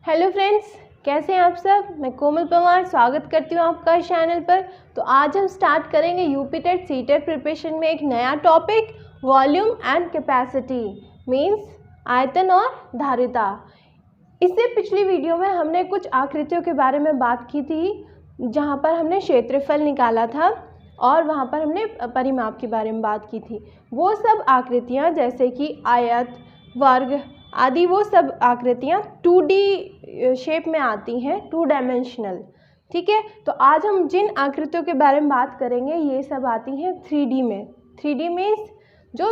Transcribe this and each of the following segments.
Hello friends, कैसे हैं आप सब। मैं कोमल पवार स्वागत करती हूँ आपका इस चैनल पर। तो आज हम स्टार्ट करेंगे UP TET C TET preparation में एक नया topic, volume and capacity means आयतन और धारिता। इससे पिछली वीडियो में हमने कुछ आकृतियों के बारे में बात की थी, जहाँ पर हमने क्षेत्रफल निकाला था और वहाँ पर हमने परिमाप के बारे में बात की थी। वो सब आकृतियाँ जैसे कि आयत, वर्ग आदि, वो सब आकृतियाँ 2D शेप में आती हैं, 2 डायमेंशनल। ठीक है, तो आज हम जिन आकृतियों के बारे में बात करेंगे ये सब आती हैं 3D में। 3D मीन्स जो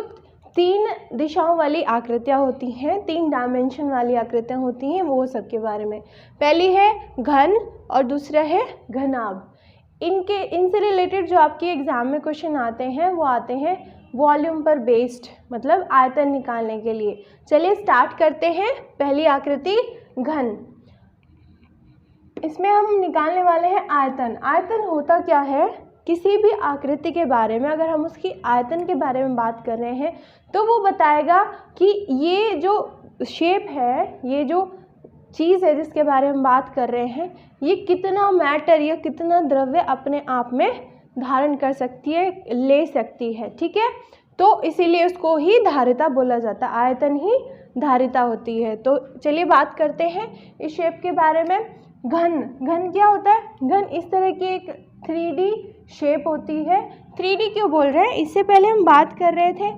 3 दिशाओं वाली आकृतियाँ होती हैं, 3 डायमेंशन वाली आकृतियाँ होती हैं, वो सब के बारे में। पहली है घन और दूसरा है घनाभ। इनसे रिलेटेड जो आपके एग्ज़ाम में क्वेश्चन आते हैं वो आते हैं वॉल्यूम पर बेस्ड, मतलब आयतन निकालने के लिए। चलिए स्टार्ट करते हैं। पहली आकृति घन, इसमें हम निकालने वाले हैं आयतन। आयतन होता क्या है, किसी भी आकृति के बारे में अगर हम उसकी आयतन के बारे में बात कर रहे हैं तो वो बताएगा कि ये जो शेप है, ये जो चीज़ है जिसके बारे में बात कर रहे हैं, ये कितना मैटर या कितना द्रव्य अपने आप में धारण कर सकती है, ले सकती है। ठीक है, तो इसीलिए उसको ही धारिता बोला जाता है, आयतन ही धारिता होती है। तो चलिए बात करते हैं इस शेप के बारे में। घन क्या होता है? घन इस तरह की एक 3D शेप होती है। 3D क्यों बोल रहे हैं, इससे पहले हम बात कर रहे थे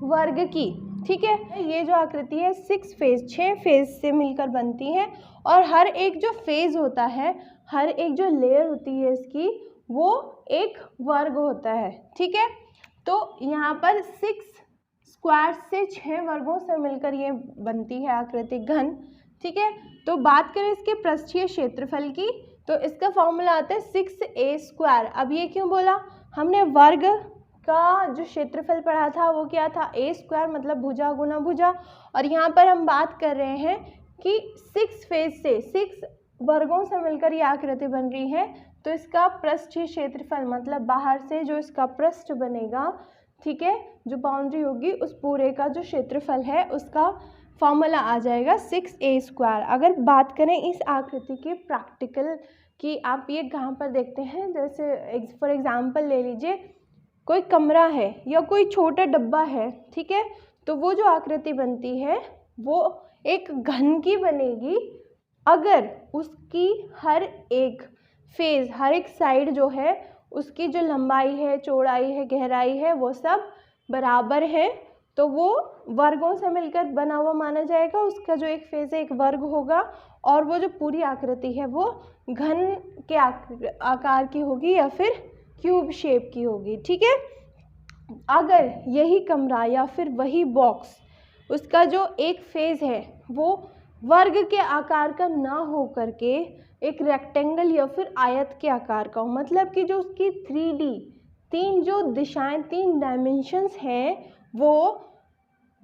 वर्ग की। ठीक है, ये जो आकृति है 6 फेज से मिलकर बनती है और हर एक जो फेज होता है, हर एक जो लेयर होती है इसकी, वो एक वर्ग होता है। ठीक है, तो यहाँ पर 6 स्क्वायर से 6 वर्गों से मिलकर ये बनती है आकृति घन। ठीक है, तो बात करें इसके पृष्ठीय क्षेत्रफल की, तो इसका फॉर्मूला आता है 6a²। अब ये क्यों बोला, हमने वर्ग का जो क्षेत्रफल पढ़ा था वो क्या था, a² मतलब भुजा गुना भुजा। और यहाँ पर हम बात कर रहे हैं कि 6 फेज से 6 वर्गों से मिलकर ये आकृति बन रही है, तो इसका पृष्ठीय क्षेत्रफल मतलब बाहर से जो इसका पृष्ठ बनेगा, ठीक है, जो बाउंड्री होगी उस पूरे का जो क्षेत्रफल है उसका फॉर्मूला आ जाएगा 6a²। अगर बात करें इस आकृति के प्रैक्टिकल की, आप ये कहाँ पर देखते हैं, जैसे फॉर एग्जांपल ले लीजिए कोई कमरा है या कोई छोटा डब्बा है। ठीक है, तो वो जो आकृति बनती है वो एक घन की बनेगी अगर उसकी हर एक फेज, हर एक साइड जो है उसकी जो लंबाई है, चौड़ाई है, गहराई है, वो सब बराबर है, तो वो वर्गों से मिलकर बना हुआ माना जाएगा। उसका जो एक फेज है एक वर्ग होगा और वो जो पूरी आकृति है वो घन के आकार की होगी या फिर क्यूब शेप की होगी। ठीक है, अगर यही कमरा या फिर वही बॉक्स, उसका जो एक फेज है वो वर्ग के आकार का ना हो करके एक रेक्टेंगल या फिर आयत के आकार का हो, मतलब कि जो उसकी 3D 3 जो दिशाएं, 3 डायमेंशंस हैं, वो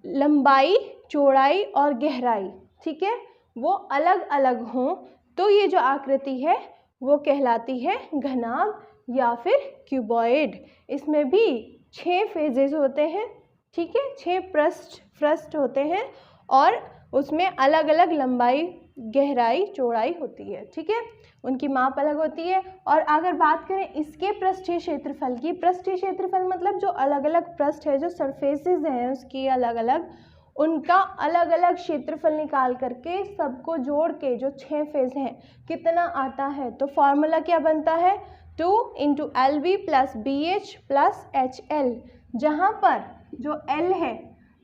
लंबाई, चौड़ाई और गहराई, ठीक है, वो अलग अलग हों, तो ये जो आकृति है वो कहलाती है घनाभ या फिर क्यूबॉइड। इसमें भी 6 फेजेस होते हैं। ठीक है, 6 पृष्ठ होते हैं और उसमें अलग अलग लंबाई, गहराई, चौड़ाई होती है। ठीक है, उनकी माप अलग होती है। और अगर बात करें इसके पृष्ठीय क्षेत्रफल की, पृष्ठीय क्षेत्रफल मतलब जो अलग अलग पृष्ठ है, जो सरफेसेस हैं उसकी अलग अलग, उनका अलग अलग क्षेत्रफल निकाल करके सबको जोड़ के जो 6 फेज हैं कितना आता है, तो फॉर्मूला क्या बनता है, 2 × LB + BH + HL, जहाँ पर जो L है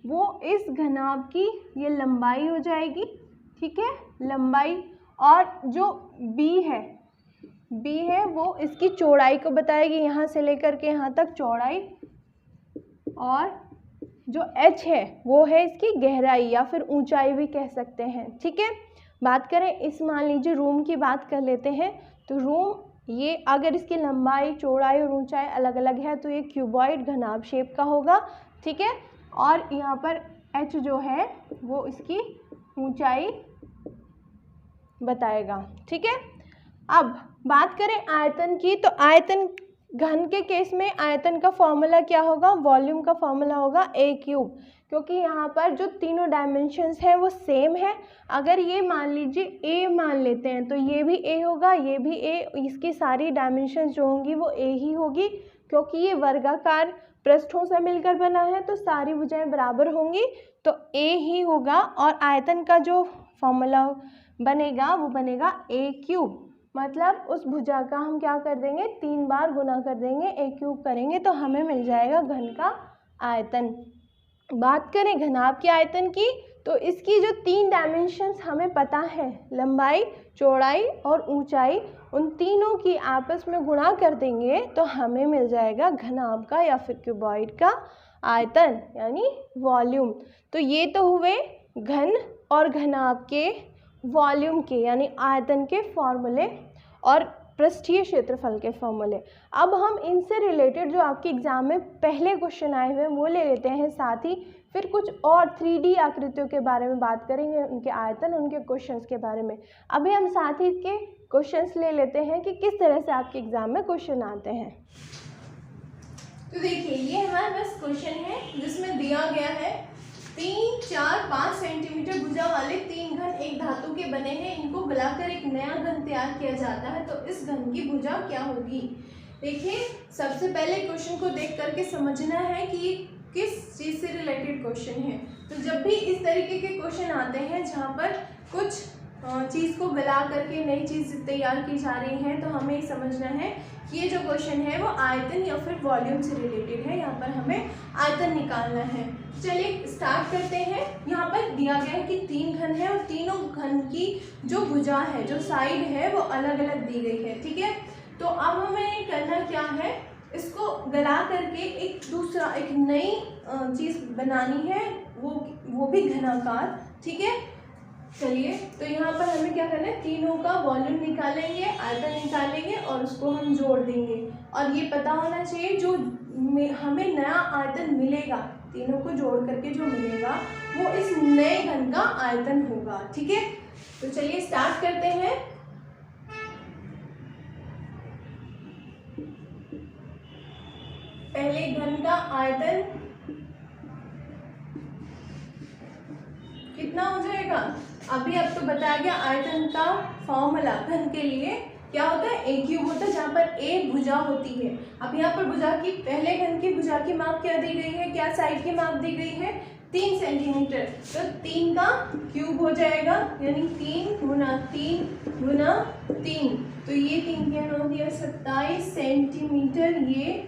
वो इस घनाभ की ये लंबाई हो जाएगी। ठीक है, लंबाई, और जो B है वो इसकी चौड़ाई को बताएगी, यहाँ से लेकर के यहाँ तक चौड़ाई, और जो H है वो है इसकी गहराई या फिर ऊंचाई भी कह सकते हैं। ठीक है, बात करें इस, मान लीजिए रूम की बात कर लेते हैं, तो रूम ये अगर इसकी लंबाई, चौड़ाई और ऊंचाई अलग अलग है तो ये क्यूबॉइड घनाभ शेप का होगा। ठीक है, और यहाँ पर H जो है वो इसकी ऊंचाई बताएगा। ठीक है, अब बात करें आयतन की, तो आयतन घन के केस में आयतन का फॉर्मूला क्या होगा, वॉल्यूम का फॉर्मूला होगा a क्यूब, क्योंकि यहाँ पर जो तीनों डायमेंशंस हैं वो सेम है। अगर ये मान लीजिए a मान लेते हैं तो ये भी a होगा, ये भी a, इसकी सारी डायमेंशंस जो होंगी वो a ही होगी, क्योंकि ये वर्गाकार पृष्ठों से मिलकर बना है तो सारी भुजाएं बराबर होंगी, तो a ही होगा। और आयतन का जो फॉर्मूला बनेगा वो बनेगा a क्यूब, मतलब उस भुजा का हम क्या कर देंगे, 3 बार गुना कर देंगे, a क्यूब करेंगे तो हमें मिल जाएगा घन का आयतन। बात करें घनाभ के आयतन की, तो इसकी जो 3 डायमेंशंस हमें पता है, लंबाई, चौड़ाई और ऊंचाई, उन तीनों की आपस में गुणा कर देंगे तो हमें मिल जाएगा घनाभ का या फिर क्यूबॉइड का आयतन यानी वॉल्यूम। तो ये तो हुए घन और घनाभ के वॉल्यूम के यानी आयतन के फॉर्मूले और पृष्ठीय क्षेत्रफल के फॉर्मूले। अब हम इनसे रिलेटेड जो आपके एग्जाम में पहले क्वेश्चन आए हुए हैं वो ले लेते हैं, साथ ही फिर कुछ और 3D आकृतियों के बारे में बात करेंगे, उनके आयतन, उनके क्वेश्चंस के बारे में। अभी हम साथ ही के क्वेश्चंस ले लेते हैं कि किस तरह से आपके एग्जाम में क्वेश्चन आते हैं। तो देखिए ये हमारे पास क्वेश्चन है जिसमें दिया गया है 3, 4, 5 सेंटीमीटर भुजा वाले 3 घन एक धातु के बने हैं, इनको गलाकर एक नया घन तैयार किया जाता है, तो इस घन की भुजा क्या होगी। देखिए सबसे पहले क्वेश्चन को देख करके समझना है कि ये किस चीज़ से रिलेटेड क्वेश्चन है। तो जब भी इस तरीके के क्वेश्चन आते हैं जहाँ पर कुछ चीज़ को गला करके नई चीज़ तैयार की जा रही है, तो हमें ये समझना है कि ये जो क्वेश्चन है वो आयतन या फिर वॉल्यूम से रिलेटेड है। यहाँ पर हमें आयतन निकालना है। चलिए स्टार्ट करते हैं। यहाँ पर दिया गया है कि 3 घन है और तीनों घन की जो भुजा है, जो साइड है वो अलग अलग दी गई है, ठीक है। तो अब हमें करना क्या है, इसको गला करके एक नई चीज़ बनानी है, वो भी घनाकार, ठीक है। चलिए तो यहाँ पर हमें क्या करना है, तीनों का वॉल्यूम निकालेंगे, आयतन निकालेंगे और उसको हम जोड़ देंगे। और ये पता होना चाहिए जो हमें नया आयतन मिलेगा, तीनों को जोड़ करके जो मिलेगा वो इस नए घन का आयतन होगा, ठीक है। तो चलिए स्टार्ट करते हैं। पहले घन का आयतन कितना हो जाएगा, अभी आपको बताया गया आयतन का फॉर्मूला घन के लिए क्या होता है, a क्यूब होता है, जहाँ पर a भुजा होती है। अब यहाँ पर भुजा की, पहले घन की भुजा की माप क्या दी गई है, क्या साइड की माप दी गई है, 3 सेंटीमीटर, तो 3 का क्यूब हो जाएगा यानी 3 गुना 3 गुना 3, तो ये 3 क्या हो गया 27 सेंटीमीटर। ये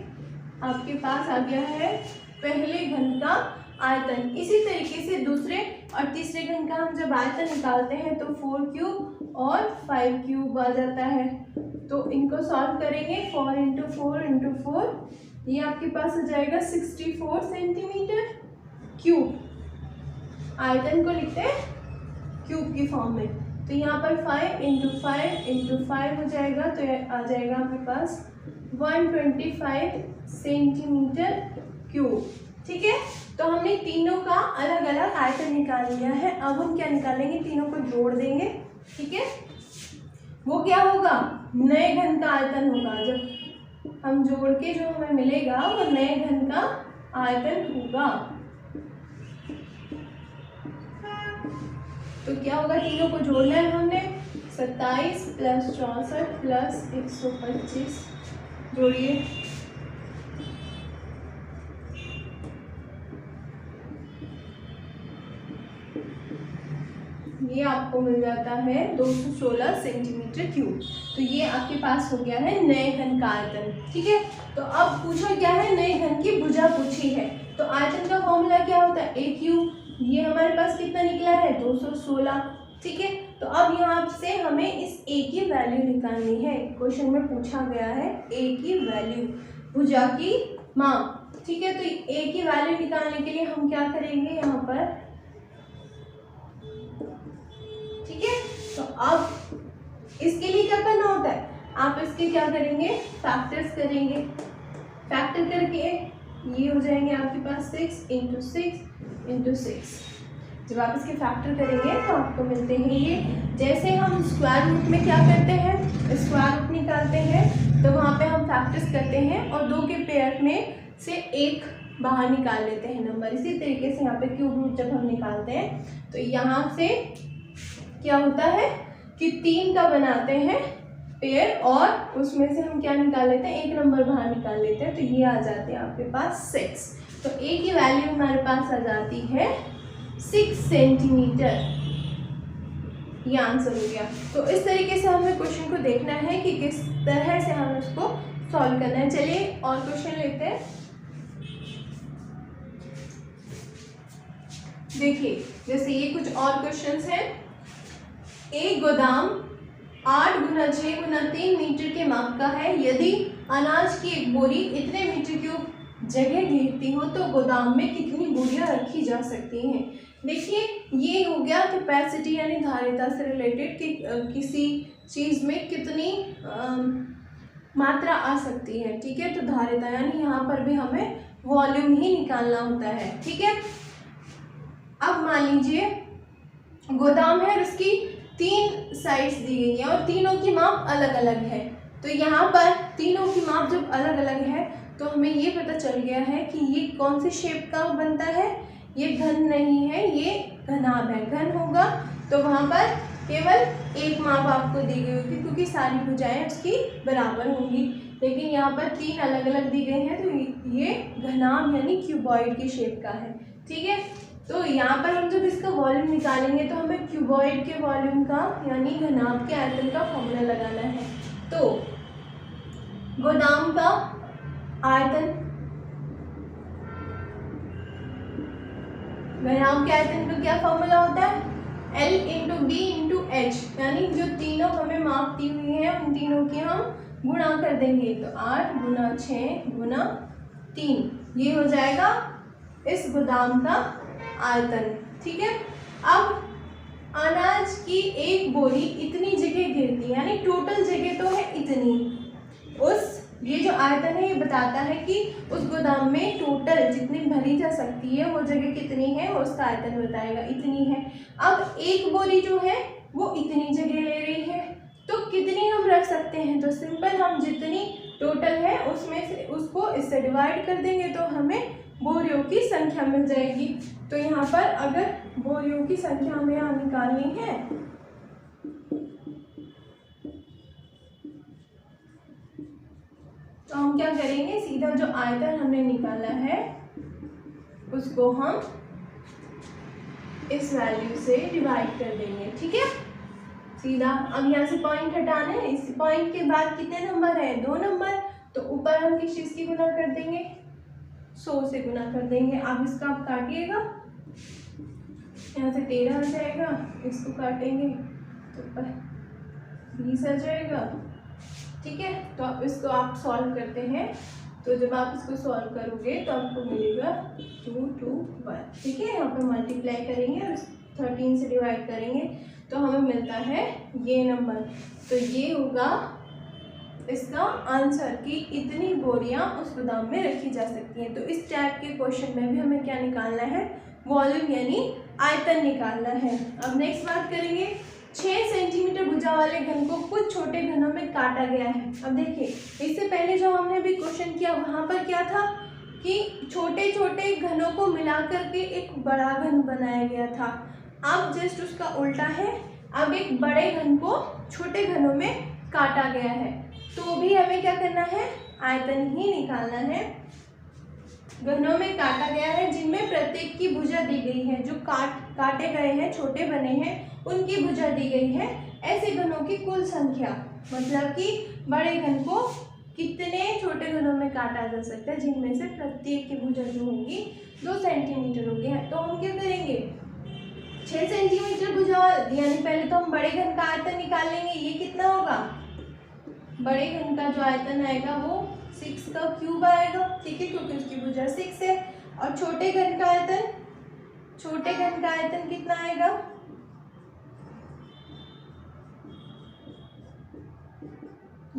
आपके पास आ गया है पहले घन का आयतन। इसी तरीके से दूसरे और तीसरे घन का हम जब आयतन निकालते हैं तो 4 क्यूब और 5 क्यूब आ जाता है। तो इनको सॉल्व करेंगे, 4 इंटू 4 इंटू 4, ये आपके पास आ जाएगा 64 सेंटीमीटर क्यूब। आयतन को लिखते हैं क्यूब की फॉर्म में, तो यहाँ पर 5 इंटू 5 इंटू 5 हो जाएगा, तो आ जाएगा आपके पास 125 सेंटीमीटर क्यूब, ठीक है। तो हमने तीनों का अलग अलग आयतन निकाल लिया है। अब हम क्या निकालेंगे, तीनों को जोड़ देंगे, ठीक है। वो क्या होगा, नए घन का आयतन होगा। जब हम जोड़ के जो हमें मिलेगा वो नए घन का आयतन होगा। तो क्या होगा, तीनों को जोड़ना है हमने, 27 + 64 + 125, जोड़िए, ये आपको मिल जाता है 216 सेंटीमीटर क्यूब। तो ये आपके पास हो गया है नए घन का आयतन, ठीक है। तो अब पूछा क्या है, नए घन की भुजा पूछी है, तो आयतन का फॉर्मूला क्या होता है, a क्यूब। ये हमारे पास कितना निकला है, 216, ठीक है। तो अब यहाँ से हमें इस a की वैल्यू निकालनी है। क्वेश्चन में पूछा गया है a की वैल्यू, भुजा की माप, ठीक है। तो a की वैल्यू निकालने के लिए हम क्या करेंगे यहाँ पर, ठीक है। तो अब इसके लिए क्या करना होता है, आप इसके क्या करेंगे, फैक्टर्स करेंगे, फैक्टर करके ये हो जाएंगे आपके पास 6 इंटू 6 इंटू 6, जब आप इसके फैक्टर करेंगे तो आपको मिलते हैं ये। जैसे हम स्क्वायर रूट में क्या करते हैं, स्क्वायर रूट निकालते हैं, तो वहाँ पे हम फैक्टर्स करते हैं और 2 के पेयर में से एक बाहर निकाल लेते हैं नंबर। इसी तरीके से यहाँ पे क्यूब रूट जब हम निकालते हैं तो यहाँ से क्या होता है कि 3 का बनाते हैं पेयर और उसमें से हम क्या निकाल लेते हैं, एक नंबर बाहर निकाल लेते हैं, तो ये आ जाते हैं आपके पास 6। तो ए की वैल्यू हमारे पास आ जाती है 6 सेंटीमीटर। ये आंसर हो गया। तो इस तरीके से हमें क्वेश्चन को देखना है कि किस तरह से हमें उसको सॉल्व करना है। चलिए और क्वेश्चन लेते हैं। देखिए जैसे ये कुछ और क्वेश्चंस हैं। एक गोदाम 8 × 6 × 3 मीटर के माप का है। यदि अनाज की एक बोरी इतने मीटर क्यूब जगह घेरती हो तो गोदाम में कितनी बोरियां रखी जा सकती हैं। देखिए ये हो गया कैपेसिटी यानी धारिता से रिलेटेड कि किसी चीज़ में कितनी मात्रा आ सकती है। ठीक है, तो धारिता यानी यहाँ पर भी हमें वॉल्यूम ही निकालना होता है। ठीक है, अब मान लीजिए गोदाम है और उसकी 3 साइड्स दी गई हैं और तीनों की माप अलग अलग है। तो यहाँ पर तीनों की माप जब अलग अलग है तो हमें ये पता चल गया है कि ये कौन से शेप का बनता है। ये घन नहीं है, ये घनाभ है। घन होगा तो वहाँ पर केवल एक माप आपको दी गई होगी क्योंकि सारी भुजाएं उसकी बराबर होंगी। लेकिन यहाँ पर 3 अलग अलग दी गई हैं तो ये घनाभ यानी क्यूबॉइड के शेप का है। ठीक है, तो यहाँ पर हम जब इसका वॉल्यूम निकालेंगे तो हमें क्यूबॉइड के वॉल्यूम का यानी घनाभ के आयतन का फॉर्मूला लगाना है। तो गोदाम का आयतन, घनाभ के आयतन का क्या फॉर्मूला होता है, L × B × H, यानी जो तीनों हमें माप दी हुई है उन तीनों की हम गुणा कर देंगे। तो 8 × 6 × 3 ये हो जाएगा इस गोदाम का आयतन। ठीक है, अब अनाज की एक बोरी इतनी जगह घेरती है यानी टोटल जगह तो है इतनी। उस ये जो आयतन है ये बताता है कि उस गोदाम में टोटल जितनी भरी जा सकती है वो जगह कितनी है, वो उसका आयतन बताएगा, इतनी है। अब एक बोरी जो है वो इतनी जगह ले रही है तो कितनी हम रख सकते हैं, तो सिंपल हम जितनी टोटल है उसमें से उसको इससे डिवाइड कर देंगे तो हमें बोरियों की संख्या मिल जाएगी। तो यहाँ पर अगर बोरियों की संख्या हमें यहाँ निकालनी है तो हम क्या करेंगे, सीधा जो आयतन हमने निकाला है उसको हम इस वैल्यू से डिवाइड कर देंगे। ठीक है, सीधा। अब यहाँ से पॉइंट हटाना है, इस पॉइंट के बाद कितने नंबर है, 2 नंबर, तो ऊपर हम किस चीज़ की गुना कर देंगे, 100 से गुना कर देंगे। अब इसका आप काटिएगा, यहाँ से 13 आ जाएगा, इसको काटेंगे तो 20 आ जाएगा। ठीक है, तो अब इसको आप सॉल्व करते हैं तो जब आप इसको सॉल्व करोगे तो आपको मिलेगा 2 2 1। ठीक है, यहाँ पे मल्टीप्लाई करेंगे और 13 से डिवाइड करेंगे तो हमें मिलता है ये नंबर। तो ये होगा इसका आंसर कि इतनी बोरियां उस गोदाम में रखी जा सकती हैं। तो इस टाइप के क्वेश्चन में भी हमें क्या निकालना है, वॉल्यूम यानी आयतन निकालना है। अब नेक्स्ट बात करेंगे, 6 सेंटीमीटर भुजा वाले घन को कुछ छोटे घनों में काटा गया है। अब देखिए इससे पहले जो हमने भी क्वेश्चन किया वहाँ पर क्या था कि छोटे छोटे घनों को मिला करके एक बड़ा घन बनाया गया था। अब जस्ट उसका उल्टा है, अब एक बड़े घन को छोटे घनों में काटा गया है। तो भी हमें क्या करना है, आयतन ही निकालना है। घनों में काटा गया है जिनमें प्रत्येक की भुजा दी गई है, जो काटे गए हैं, छोटे बने हैं, उनकी भुजा दी गई है। ऐसे घनों की कुल संख्या, मतलब कि बड़े घन को कितने छोटे घनों में काटा जा सकता है जिनमें से प्रत्येक की भुजा जो होगी 2 सेंटीमीटर होगी। तो हम क्या करेंगे, 6 सेंटीमीटर भुजा यानी पहले तो हम बड़े घन का आयतन निकाल लेंगे। ये कितना होगा, बड़े घन का जो आयतन आएगा वो 6 का क्यूब आएगा। ठीक है, क्योंकि उसकी भुजा 6 है। और छोटे घन का आयतन कितना आएगा,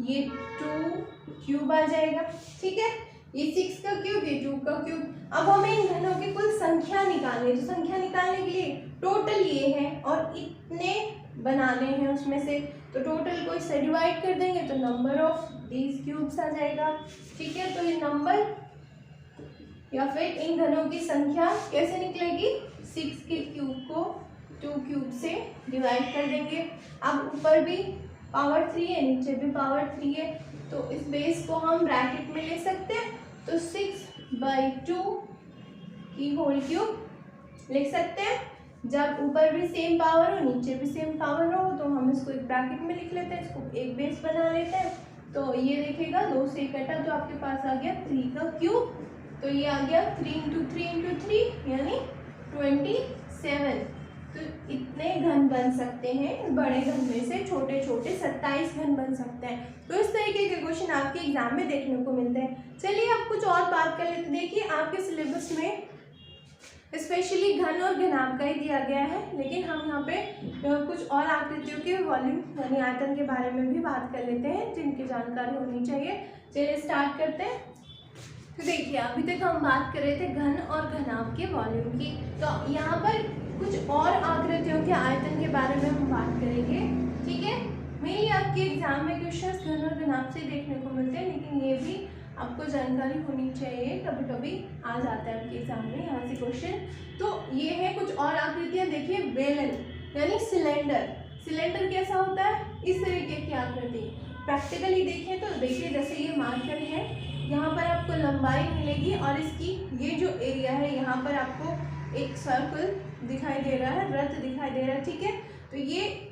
ये 2 क्यूब आ जाएगा। ठीक है, ये 6 का क्यूब, ये 2 का क्यूब। अब हमें इन घनों की कुल संख्या निकालनी है। तो संख्या निकालने के लिए टोटल ये है और इतने बनाने हैं उसमें से, तो टोटल को इससे डिवाइड कर देंगे तो नंबर ऑफ दीज क्यूब्स आ जाएगा। ठीक है, तो ये नंबर या फिर इन घनों की संख्या कैसे निकलेगी, 6 के क्यूब को 2 क्यूब से डिवाइड कर देंगे। अब ऊपर भी पावर 3 है, नीचे भी पावर 3 है, तो इस बेस को हम ब्रैकेट में ले सकते हैं, तो 6/2 की होल क्यूब लिख सकते हैं। जब ऊपर भी सेम पावर हो नीचे भी सेम पावर हो तो हम इसको एक ब्रैकेट में लिख लेते हैं, इसको एक बेस बना लेते हैं। तो ये देखेगा 2 से कटा तो आपके पास आ गया 3 का क्यूब, तो ये आ गया 3 × 3 × 3 यानी 27। तो इतने घन बन सकते हैं, बड़े घन में से छोटे छोटे 27 घन बन सकते हैं। तो इस तरीके के क्वेश्चन आपके एग्जाम में देखने को मिलते हैं। चलिए अब कुछ और बात कर लेते। देखिए आपके सिलेबस में स्पेशली घन और घनाभ का ही दिया गया है, लेकिन हम यहाँ पे कुछ और आकृतियों के वॉल्यूम यानी आयतन के बारे में भी बात कर लेते हैं जिनकी जानकारी होनी चाहिए। चलिए स्टार्ट करते हैं। तो देखिए अभी तक हम बात कर रहे थे घन और घनाभ के वॉल्यूम की, तो यहाँ पर कुछ और आकृतियों के आयतन के बारे में हम बात करेंगे। ठीक है, मेनली आपके एग्जाम में क्वेश्चंस घन और घनाभ से देखने को मिलते हैं, लेकिन ये भी आपको जानकारी होनी चाहिए, कभी कभी आ जाता है आपके एग्जाम में यहाँ से क्वेश्चन। तो ये है कुछ और आकृतियाँ। देखिए बेलन यानी सिलेंडर, सिलेंडर कैसा होता है, इस तरीके की आकृति। प्रैक्टिकली देखें तो देखिए जैसे ये मार्कर है, यहाँ पर आपको लंबाई मिलेगी और इसकी ये जो एरिया है यहाँ पर आपको एक सर्कल दिखाई दे रहा है, वृत्त दिखाई दे रहा है। ठीक है, तो ये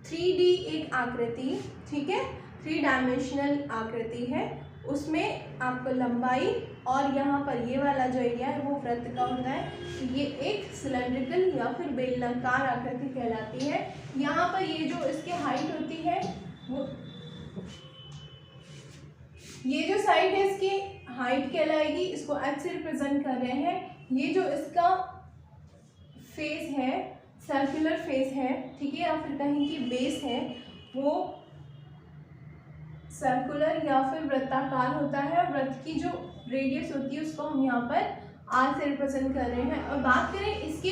3D एक आकृति, ठीक है, 3 डायमेंशनल आकृति है, उसमें आपको लंबाई और यहाँ पर ये वाला जो एरिया है वो वृत्त का होता है। तो ये एक सिलेंड्रिकल या फिर बेलनाकार आकृति कहलाती है। यहाँ पर ये जो इसकी हाइट होती है वो, ये जो साइड है इसकी हाइट कहलाएगी, इसको h से रिप्रेजेंट कर रहे हैं। ये जो इसका फेस है, सर्कुलर फेस है, ठीक है, या फिर कहीं की बेस है वो सर्कुलर या फिर वृत्ताकार होता है। वृत्त की जो रेडियस होती है उसको हम यहाँ पर r से रिप्रेजेंट कर रहे हैं। और बात करें इसके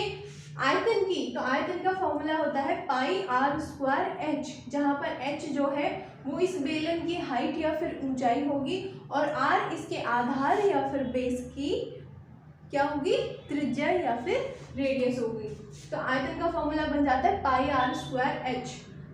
आयतन की, तो आयतन का फॉर्मूला होता है πr²h, जहाँ पर h जो है वो इस बेलन की हाइट या फिर ऊंचाई होगी और r इसके आधार या फिर बेस की क्या होगी, त्रिज्या या फिर रेडियस होगी। तो आयतन का फॉर्मूला बन जाता है πr²h।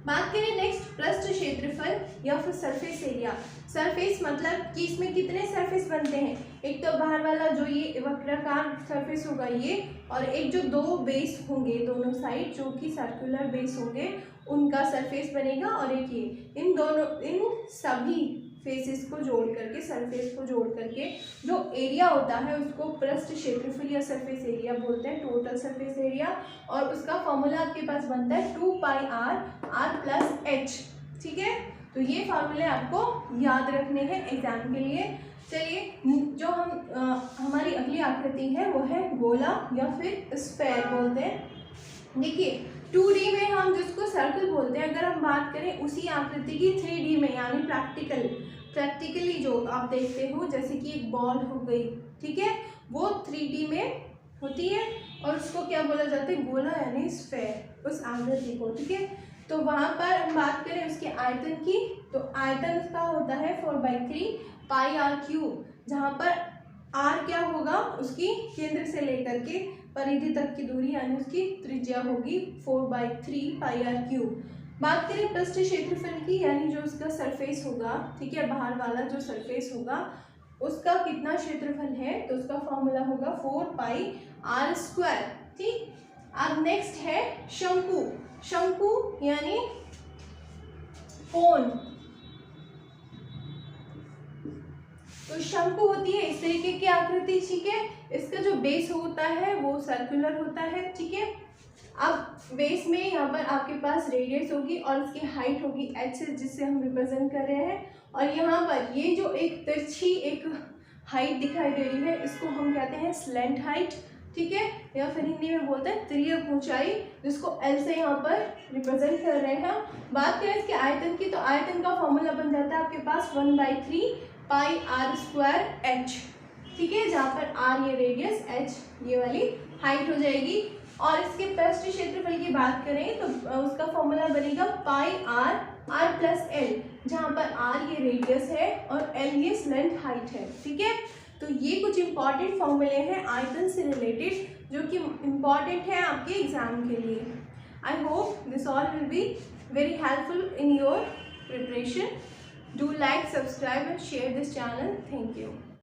बात करें नेक्स्ट पृष्ठ क्षेत्रफल या फिर सरफेस एरिया। सरफेस मतलब कि इसमें कितने सरफेस बनते हैं, एक तो बाहर वाला जो ये वक्राकार सरफेस होगा ये, और एक जो 2 बेस होंगे दोनों साइड जो कि सर्कुलर बेस होंगे उनका सरफेस बनेगा, और एक ये इन सभी फेसेस को जोड़ करके, सरफेस को जोड़ करके जो एरिया होता है उसको पृष्ठ क्षेत्रफल या सरफेस एरिया बोलते हैं, टोटल सरफेस एरिया। और उसका फॉर्मूला आपके पास बनता है 2πr+h। ठीक है, तो ये फार्मूले आपको याद रखने हैं एग्जाम के लिए। चलिए जो हमारी अगली आकृति है वो है गोला या फिर स्फेयर बोलते हैं। देखिए 2D में हम जिसको सर्कल बोलते हैं, अगर हम बात करें उसी आकृति की 3D में यानी प्रैक्टिकली जो आप देखते हो, जैसे कि एक बॉल हो गई, ठीक है, वो 3D में होती है और उसको क्या बोला जाता है, गोला यानी स्फेयर, उस आकृति को। ठीक है, तो वहाँ पर हम बात करें उसके आयतन की, तो आयतन उसका होता है 4/3 πr³, जहाँ पर r क्या होगा, उसकी केंद्र से लेकर के परिधि तक की दूरी यानी उसकी त्रिज्या होगी 4/3 πr³। बात करें पृष्ठ क्षेत्रफल की, यानी जो उसका सरफेस होगा, ठीक है, बाहर वाला जो सरफेस होगा उसका कितना क्षेत्रफल है, तो उसका फॉर्मूला होगा 4πr²। ठीक, अब नेक्स्ट है शंकु। शंकु यानी कोन। तो शंकु होती है इस तरीके की आकृति, ठीक है, इसका जो बेस होता है वो सर्कुलर होता है। ठीक है, अब बेस में यहाँ पर आपके पास रेडियस होगी और इसकी हाइट होगी h, जिससे हम रिप्रेजेंट कर रहे हैं। और यहाँ पर ये जो एक तिरछी एक हाइट दिखाई दे रही है इसको हम कहते हैं स्लैंट हाइट। ठीक है, या फिर हिंदी में बोलते हैं तिर्यक ऊंचाई, जिसको L से यहाँ पर रिप्रेजेंट कर रहे हैं। बात करें इसके आयतन की, तो आयतन का फॉर्मूला बन जाता है आपके पास 1/3 πr²h। ठीक है, जहाँ पर r ये रेडियस, h ये वाली हाइट हो जाएगी। और इसके पृष्ठ क्षेत्रफल की बात करें तो उसका फॉर्मूला बनेगा पाई आर प्लस एल, जहाँ पर आर ये रेडियस है और एल ये स्लेंट हाइट है। ठीक है, तो ये कुछ इंपॉर्टेंट फॉर्मूले हैं आयतन से रिलेटेड जो कि इम्पॉर्टेंट है आपके एग्जाम के लिए। I hope this all will be very helpful in your preparation. Do like, subscribe and share this channel. Thank you.